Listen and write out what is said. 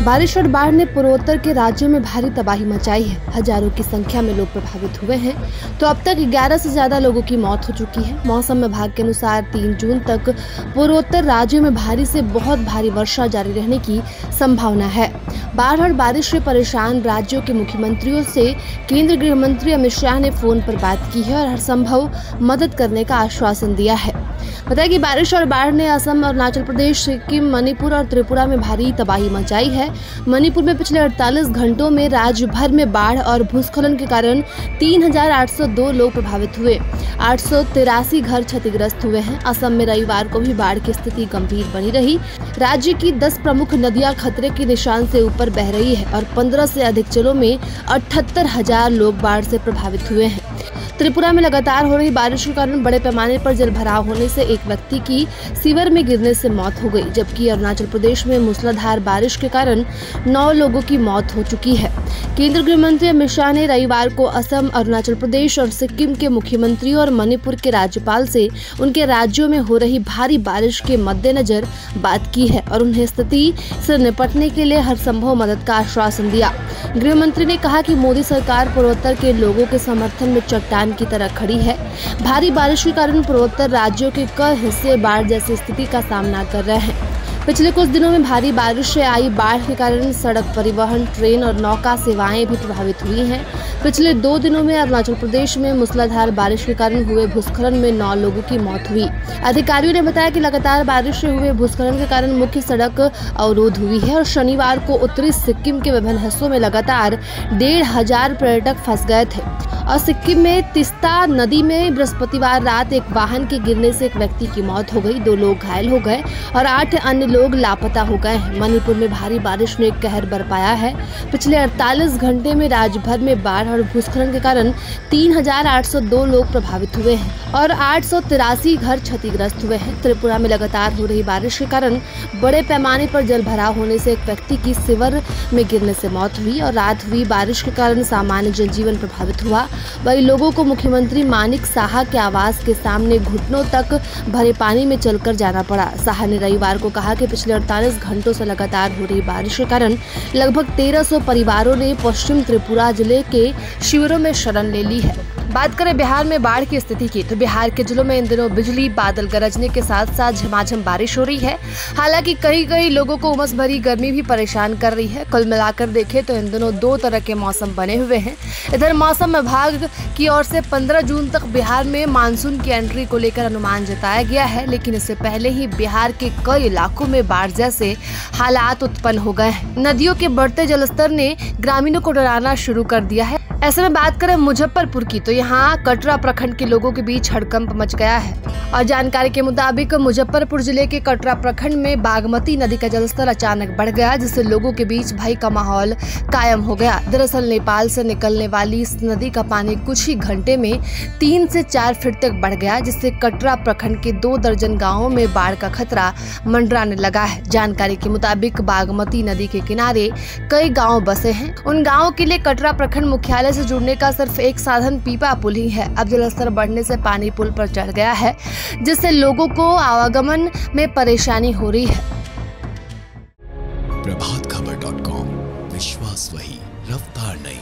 बारिश और बाढ़ ने पूर्वोत्तर के राज्यों में भारी तबाही मचाई है। हजारों की संख्या में लोग प्रभावित हुए हैं तो अब तक 11 से ज्यादा लोगों की मौत हो चुकी है। मौसम विभाग के अनुसार 3 जून तक पूर्वोत्तर राज्यों में भारी से बहुत भारी वर्षा जारी रहने की संभावना है। बाढ़ और बारिश से परेशान राज्यों के मुख्यमंत्रियों से केंद्रीय गृह मंत्री अमित शाह ने फोन पर बात की है और हर संभव मदद करने का आश्वासन दिया है। बताया कि बारिश और बाढ़ ने असम, अरुणाचल प्रदेश, सिक्किम, मणिपुर और त्रिपुरा में भारी तबाही मचाई है। मणिपुर में पिछले 48 घंटों में राज्य भर में बाढ़ और भूस्खलन के कारण 3802 लोग प्रभावित हुए। 883 घर क्षतिग्रस्त हुए हैं। असम में रविवार को भी बाढ़ की स्थिति गंभीर बनी रही। राज्य की 10 प्रमुख नदियां खतरे के निशान से ऊपर बह रही है और 15 से अधिक जिलों में 78,000 लोग बाढ़ से प्रभावित हुए हैं। त्रिपुरा में लगातार हो रही बारिश के कारण बड़े पैमाने पर जलभराव होने से एक व्यक्ति की सीवर में गिरने से मौत हो गई, जबकि अरुणाचल प्रदेश में मूसलाधार बारिश के कारण 9 लोगों की मौत हो चुकी है। केंद्रीय गृह मंत्री अमित शाह ने रविवार को असम, अरुणाचल प्रदेश और सिक्किम के मुख्यमंत्रियों और मणिपुर के राज्यपाल से उनके राज्यों में हो रही भारी बारिश के मद्देनजर बात की है और उन्हें स्थिति से निपटने के लिए हर संभव मदद का आश्वासन दिया। गृह मंत्री ने कहा कि मोदी सरकार पूर्वोत्तर के लोगों के समर्थन में चट्टान की तरह खड़ी है। भारी बारिश के कारण पूर्वोत्तर राज्यों के कई हिस्से बाढ़ जैसी स्थिति का सामना कर रहे हैं। पिछले कुछ दिनों में भारी बारिश से आई बाढ़ के कारण सड़क परिवहन, ट्रेन और नौका सेवाएं भी प्रभावित हुई हैं। पिछले 2 दिनों में अरुणाचल प्रदेश में मूसलाधार बारिश के कारण हुए भूस्खलन में 9 लोगों की मौत हुई। अधिकारियों ने बताया कि लगातार बारिश से हुए भूस्खलन के कारण मुख्य सड़क अवरोध हुई है और शनिवार को उत्तरी सिक्किम के विभिन्न हिस्सों में लगातार 1,500 पर्यटक फंस गए थे और सिक्किम में तिस्ता नदी में बृहस्पतिवार रात एक वाहन के गिरने से एक व्यक्ति की मौत हो गई, 2 लोग घायल हो गए और 8 अन्य लोग लापता हो गए हैं। मणिपुर में भारी बारिश ने कहर बरपाया है। पिछले 48 घंटे में राज्य भर में बाढ़ और भूस्खलन के कारण 3802 लोग प्रभावित हुए हैं और 883 घर क्षतिग्रस्त हुए हैं। त्रिपुरा में लगातार हो रही बारिश के कारण बड़े पैमाने पर जलभराव होने से एक व्यक्ति की सीवर में गिरने से मौत हुई और रात हुई बारिश के कारण सामान्य जनजीवन प्रभावित हुआ। वही लोगों को मुख्यमंत्री मानिक साहा के आवास के सामने घुटनों तक भरे पानी में चलकर जाना पड़ा। साहा ने रविवार को कहा कि पिछले 48 घंटों से लगातार हो रही बारिश के कारण लगभग 1300 परिवारों ने पश्चिम त्रिपुरा जिले के शिविरों में शरण ले ली है। बात करें बिहार में बाढ़ की स्थिति की तो बिहार के जिलों में इन दिनों बिजली, बादल गरजने के साथ साथ झमाझम बारिश हो रही है। हालांकि कई लोगों को उमस भरी गर्मी भी परेशान कर रही है। कुल मिलाकर देखें तो इन दिनों 2 तरह के मौसम बने हुए हैं। इधर मौसम विभाग की ओर से 15 जून तक बिहार में मानसून की एंट्री को लेकर अनुमान जताया गया है, लेकिन इससे पहले ही बिहार के कई इलाकों में बाढ़ जैसे हालात उत्पन्न हो गए हैं। नदियों के बढ़ते जलस्तर ने ग्रामीणों को डराना शुरू कर दिया है। ऐसे में बात करें मुजफ्फरपुर की तो यहाँ कटरा प्रखंड के लोगों के बीच हड़कंप मच गया है और जानकारी के मुताबिक मुजफ्फरपुर जिले के कटरा प्रखंड में बागमती नदी का जलस्तर अचानक बढ़ गया, जिससे लोगों के बीच भय का माहौल कायम हो गया। दरअसल नेपाल से निकलने वाली इस नदी का पानी कुछ ही घंटे में 3 से 4 फीट तक बढ़ गया, जिससे कटरा प्रखंड के 2 दर्जन गाँवों में बाढ़ का खतरा मंडराने लगा है। जानकारी के मुताबिक बागमती नदी के किनारे कई गाँव बसे हैं। उन गाँवों के लिए कटरा प्रखंड मुख्यालय से जुड़ने का सिर्फ एक साधन पीपा पुल ही है। अब जलस्तर बढ़ने से पानी पुल पर चढ़ गया है, जिससे लोगों को आवागमन में परेशानी हो रही है। प्रभातखबर.com, विश्वास वही, रफ्तार नहीं।